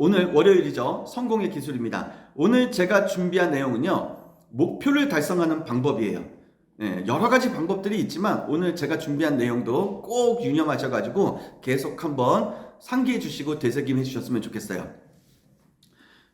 오늘 월요일이죠. 성공의 기술입니다. 오늘 제가 준비한 내용은요. 목표를 달성하는 방법이에요. 여러 가지 방법들이 있지만 오늘 제가 준비한 내용도 꼭 유념하셔가지고 계속 한번 상기해 주시고 되새김해 주셨으면 좋겠어요.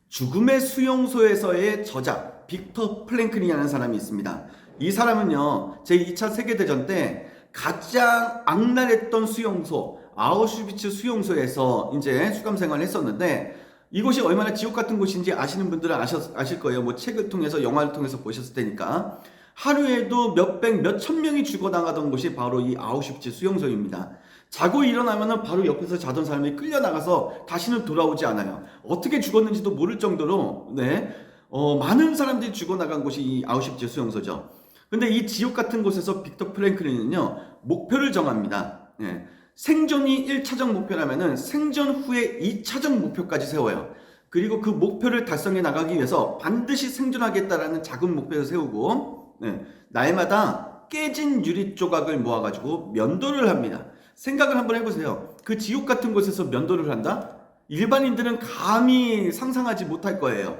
죽음의 수용소에서의 저자 빅터 프랭클린이라는 사람이 있습니다. 이 사람은요. 제2차 세계대전 때 가장 악랄했던 수용소 아우슈비츠 수용소에서 이제 수감 생활을 했었는데 이곳이 얼마나 지옥 같은 곳인지 아시는 분들은 아실 거예요. 뭐 책을 통해서 영화를 통해서 보셨을 테니까. 하루에도 몇백, 몇천 명이 죽어나가던 곳이 바로 이 아우슈비츠 수용소입니다. 자고 일어나면은 바로 옆에서 자던 사람이 끌려나가서 다시는 돌아오지 않아요. 어떻게 죽었는지도 모를 정도로 많은 사람들이 죽어나간 곳이 이 아우슈비츠 수용소죠. 근데 이 지옥 같은 곳에서 빅터 프랭클린은요 목표를 정합니다. 생존이 1차적 목표라면은 생존 후에 2차적 목표까지 세워요. 그리고 그 목표를 달성해 나가기 위해서 반드시 생존하겠다라는 작은 목표를 세우고 날마다 깨진 유리 조각을 모아가지고 면도를 합니다. 생각을 한번 해보세요. 그 지옥 같은 곳에서 면도를 한다? 일반인들은 감히 상상하지 못할 거예요.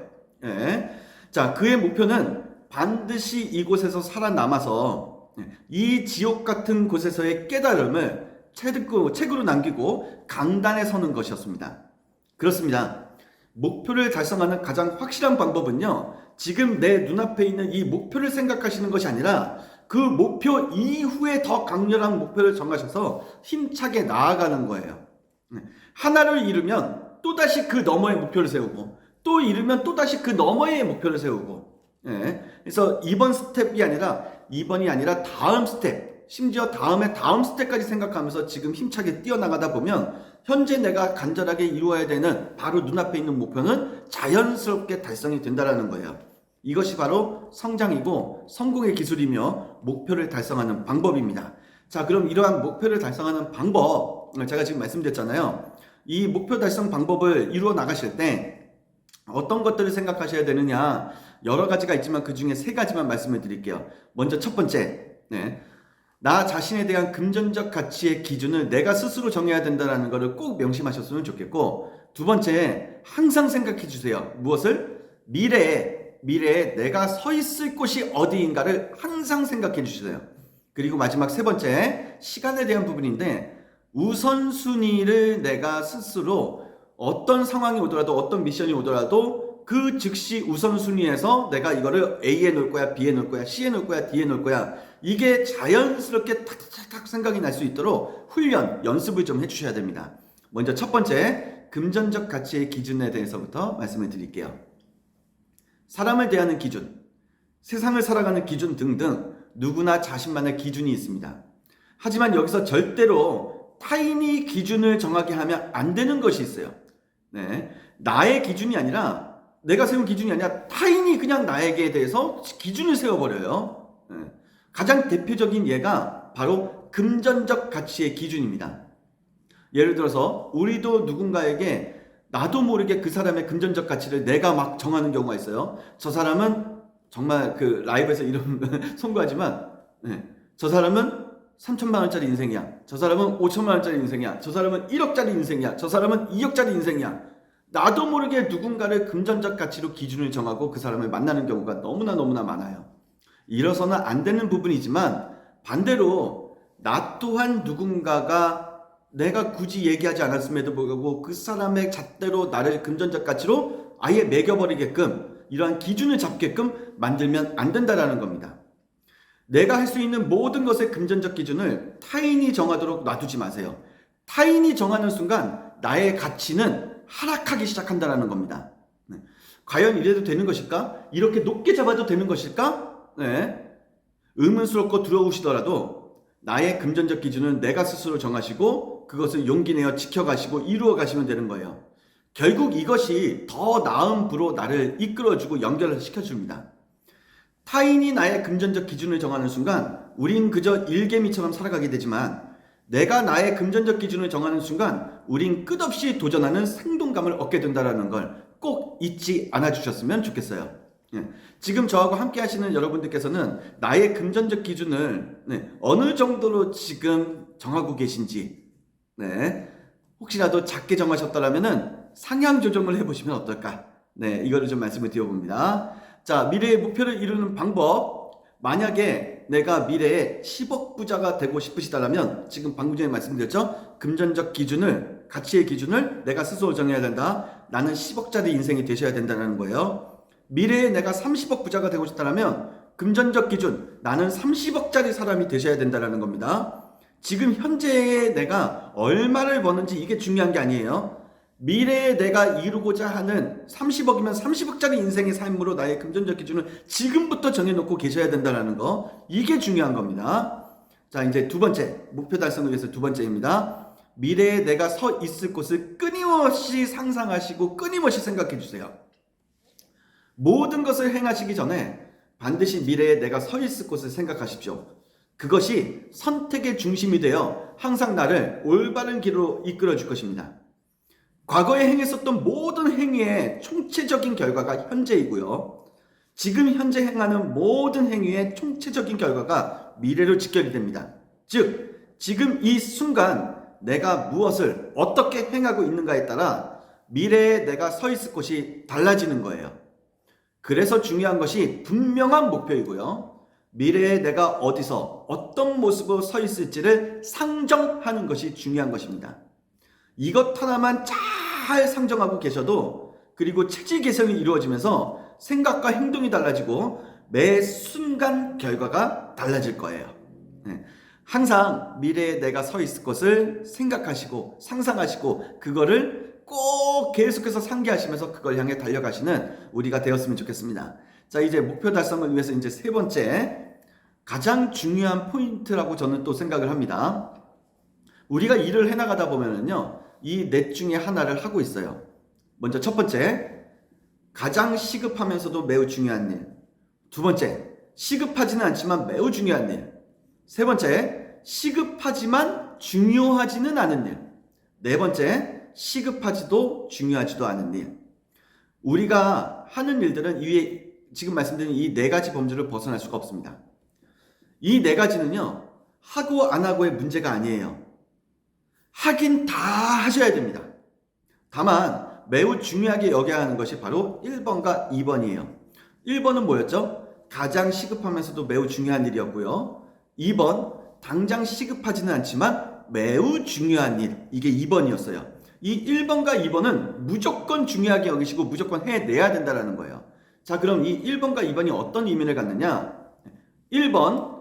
자, 그의 목표는 반드시 이곳에서 살아남아서 이 지옥 같은 곳에서의 깨달음을 책으로 남기고 강단에 서는 것이었습니다. 그렇습니다. 목표를 달성하는 가장 확실한 방법은요. 지금 내 눈앞에 있는 이 목표를 생각하시는 것이 아니라 그 목표 이후에 더 강렬한 목표를 정하셔서 힘차게 나아가는 거예요. 하나를 이루면 또다시 그 너머의 목표를 세우고 또 이루면 또다시 그 너머의 목표를 세우고 그래서 이번 스텝이 아니라 이번이 아니라 다음 스텝 심지어 다음 스텝까지 생각하면서 지금 힘차게 뛰어나가다 보면 현재 내가 간절하게 이루어야 되는 바로 눈앞에 있는 목표는 자연스럽게 달성이 된다는 거예요. 이것이 바로 성장이고 성공의 기술이며 목표를 달성하는 방법입니다. 자, 그럼 이러한 목표를 달성하는 방법 제가 지금 말씀드렸잖아요. 이 목표 달성 방법을 이루어 나가실 때 어떤 것들을 생각하셔야 되느냐 여러 가지가 있지만 그 중에 세 가지만 말씀을 드릴게요. 먼저 첫 번째 나 자신에 대한 금전적 가치의 기준을 내가 스스로 정해야 된다는 것을 꼭 명심하셨으면 좋겠고 두 번째 항상 생각해 주세요. 무엇을? 미래에 내가 서 있을 곳이 어디인가를 항상 생각해 주세요. 그리고 마지막 세 번째 시간에 대한 부분인데 우선순위를 내가 스스로 어떤 상황이 오더라도 어떤 미션이 오더라도 그 즉시 우선순위에서 내가 이거를 A에 놓을 거야 B에 놓을 거야 C에 놓을 거야 D에 놓을 거야 이게 자연스럽게 탁탁탁 생각이 날 수 있도록 연습을 좀 해주셔야 됩니다. 먼저 첫 번째 금전적 가치의 기준에 대해서부터 말씀을 드릴게요. 사람을 대하는 기준, 세상을 살아가는 기준 등등 누구나 자신만의 기준이 있습니다. 하지만 여기서 절대로 타인이 기준을 정하게 하면 안 되는 것이 있어요. 나의 기준이 아니라 내가 세운 기준이 아니라 타인이 그냥 나에게 대해서 기준을 세워버려요. 가장 대표적인 예가 바로 금전적 가치의 기준입니다. 예를 들어서 우리도 누군가에게 나도 모르게 그 사람의 금전적 가치를 내가 막 정하는 경우가 있어요. 저 사람은 정말 그 라이브에서 이런 송구하지만 저 사람은 3천만 원짜리 인생이야. 저 사람은 5천만 원짜리 인생이야. 저 사람은 1억짜리 인생이야. 저 사람은 2억짜리 인생이야. 나도 모르게 누군가를 금전적 가치로 기준을 정하고 그 사람을 만나는 경우가 너무나 많아요. 이래서는 안 되는 부분이지만 반대로 나 또한 누군가가 내가 굳이 얘기하지 않았음에도 불구하고 그 사람의 잣대로 나를 금전적 가치로 아예 매겨버리게끔 이러한 기준을 잡게끔 만들면 안 된다라는 겁니다. 내가 할 수 있는 모든 것의 금전적 기준을 타인이 정하도록 놔두지 마세요. 타인이 정하는 순간 나의 가치는 하락하기 시작한다는 겁니다. 과연 이래도 되는 것일까? 이렇게 높게 잡아도 되는 것일까? 의문스럽고 두려우시더라도 나의 금전적 기준은 내가 스스로 정하시고 그것을 용기 내어 지켜가시고 이루어 가시면 되는 거예요. 결국 이것이 더 나은 부로 나를 이끌어주고 연결을 시켜줍니다. 타인이 나의 금전적 기준을 정하는 순간 우린 그저 일개미처럼 살아가게 되지만 내가 나의 금전적 기준을 정하는 순간 우린 끝없이 도전하는 생동감을 얻게 된다는 걸 꼭 잊지 않아 주셨으면 좋겠어요. 지금 저하고 함께 하시는 여러분들께서는 나의 금전적 기준을 어느 정도로 지금 정하고 계신지 혹시라도 작게 정하셨다면 상향 조정을 해보시면 어떨까? 네, 이거를 좀 말씀을 드려봅니다. 자, 미래의 목표를 이루는 방법. 만약에 내가 미래에 10억 부자가 되고 싶으시다면 지금 방금 전에 말씀드렸죠? 금전적 기준을, 가치의 기준을 내가 스스로 정해야 된다. 나는 10억짜리 인생이 되셔야 된다는 거예요. 미래에 내가 30억 부자가 되고 싶다면 금전적 기준, 나는 30억짜리 사람이 되셔야 된다는 겁니다. 지금 현재의 내가 얼마를 버는지 이게 중요한 게 아니에요. 미래에 내가 이루고자 하는 30억이면 30억짜리 인생의 삶으로 나의 금전적 기준을 지금부터 정해놓고 계셔야 된다는 거. 이게 중요한 겁니다. 자, 이제 두 번째, 목표 달성을 위해서 두 번째입니다. 미래에 내가 서 있을 곳을 끊임없이 상상하시고 끊임없이 생각해 주세요. 모든 것을 행하시기 전에 반드시 미래에 내가 서 있을 곳을 생각하십시오. 그것이 선택의 중심이 되어 항상 나를 올바른 길로 이끌어 줄 것입니다. 과거에 행했었던 모든 행위의 총체적인 결과가 현재이고요. 지금 현재 행하는 모든 행위의 총체적인 결과가 미래로 직결이 됩니다. 즉, 지금 이 순간 내가 무엇을 어떻게 행하고 있는가에 따라 미래에 내가 서 있을 곳이 달라지는 거예요. 그래서 중요한 것이 분명한 목표이고요. 미래에 내가 어디서 어떤 모습으로 서 있을지를 상정하는 것이 중요한 것입니다. 이것 하나만 잘 상정하고 계셔도, 그리고 체질 개선이 이루어지면서 생각과 행동이 달라지고 매 순간 결과가 달라질 거예요. 항상 미래에 내가 서 있을 것을 생각하시고 상상하시고 그거를 꼭 계속해서 상기하시면서 그걸 향해 달려가시는 우리가 되었으면 좋겠습니다. 자, 이제 목표 달성을 위해서 이제 세 번째, 가장 중요한 포인트라고 저는 또 생각을 합니다. 우리가 일을 해나가다 보면은요, 이 넷 중에 하나를 하고 있어요. 먼저 첫 번째, 가장 시급하면서도 매우 중요한 일. 두 번째, 시급하지는 않지만 매우 중요한 일. 세 번째, 시급하지만 중요하지는 않은 일. 네 번째, 시급하지도 중요하지도 않은 일. 우리가 하는 일들은 지금 말씀드린 이 네 가지 범주를 벗어날 수가 없습니다. 이 네 가지는요, 하고 안 하고의 문제가 아니에요. 하긴 다 하셔야 됩니다. 다만 매우 중요하게 여겨야 하는 것이 바로 1번과 2번이에요. 1번은 뭐였죠? 가장 시급하면서도 매우 중요한 일이었고요. 2번, 당장 시급하지는 않지만 매우 중요한 일. 이게 2번이었어요. 이 1번과 2번은 무조건 중요하게 여기시고 무조건 해내야 된다는 거예요. 자, 그럼 이 1번과 2번이 어떤 의미를 갖느냐? 1번,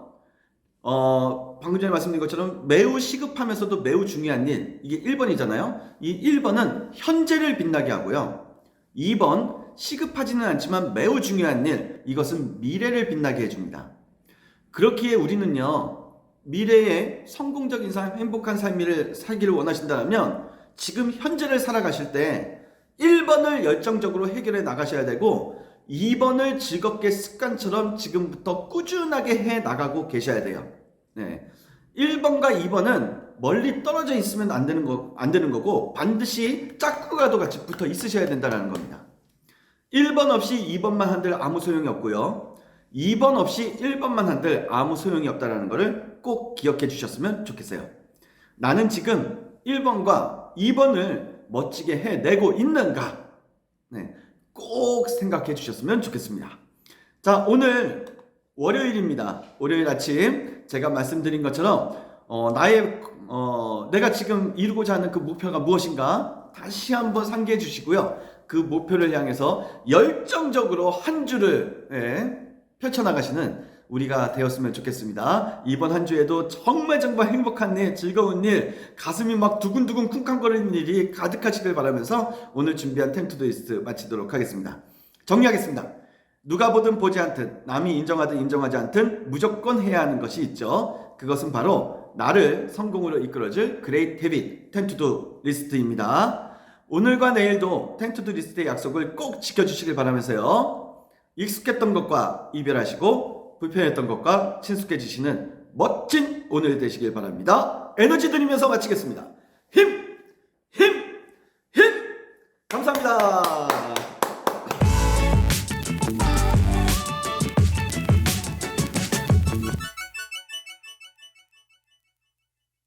방금 전에 말씀드린 것처럼 매우 시급하면서도 매우 중요한 일. 이게 1번이잖아요. 이 1번은 현재를 빛나게 하고요. 2번, 시급하지는 않지만 매우 중요한 일. 이것은 미래를 빛나게 해줍니다. 그렇기에 우리는요, 미래에 성공적인 삶, 행복한 삶을 살기를 원하신다면 지금 현재를 살아가실 때 1번을 열정적으로 해결해 나가셔야 되고 2번을 즐겁게 습관처럼 지금부터 꾸준하게 해 나가고 계셔야 돼요. 네. 1번과 2번은 멀리 떨어져 있으면 안 되는 거고 반드시 짝꿍과도 같이 붙어 있으셔야 된다는 겁니다. 1번 없이 2번만 한들 아무 소용이 없고요. 2번 없이 1번만 한들 아무 소용이 없다는 것을 꼭 기억해 주셨으면 좋겠어요. 나는 지금 1번과 2번을 멋지게 해내고 있는가? 네, 꼭 생각해 주셨으면 좋겠습니다. 자, 오늘 월요일입니다. 월요일 아침 제가 말씀드린 것처럼 내가 지금 이루고자 하는 그 목표가 무엇인가 다시 한번 상기해 주시고요. 그 목표를 향해서 열정적으로 한 주를 펼쳐나가시는 우리가 되었으면 좋겠습니다. 이번 한 주에도 정말 행복한 일, 즐거운 일, 가슴이 막 두근두근 쿵쾅거리는 일이 가득하시길 바라면서 오늘 준비한 템투도리스트 마치도록 하겠습니다. 정리하겠습니다. 누가 보든 보지 않든, 남이 인정하든 인정하지 않든 무조건 해야 하는 것이 있죠. 그것은 바로 나를 성공으로 이끌어줄 그레이트 헤빗 템투도리스트입니다. 오늘과 내일도 템투도리스트의 약속을 꼭 지켜주시길 바라면서요. 익숙했던 것과 이별하시고 불편했던 것과 친숙해지시는 멋진 오늘 되시길 바랍니다. 에너지 드리면서 마치겠습니다. 힘!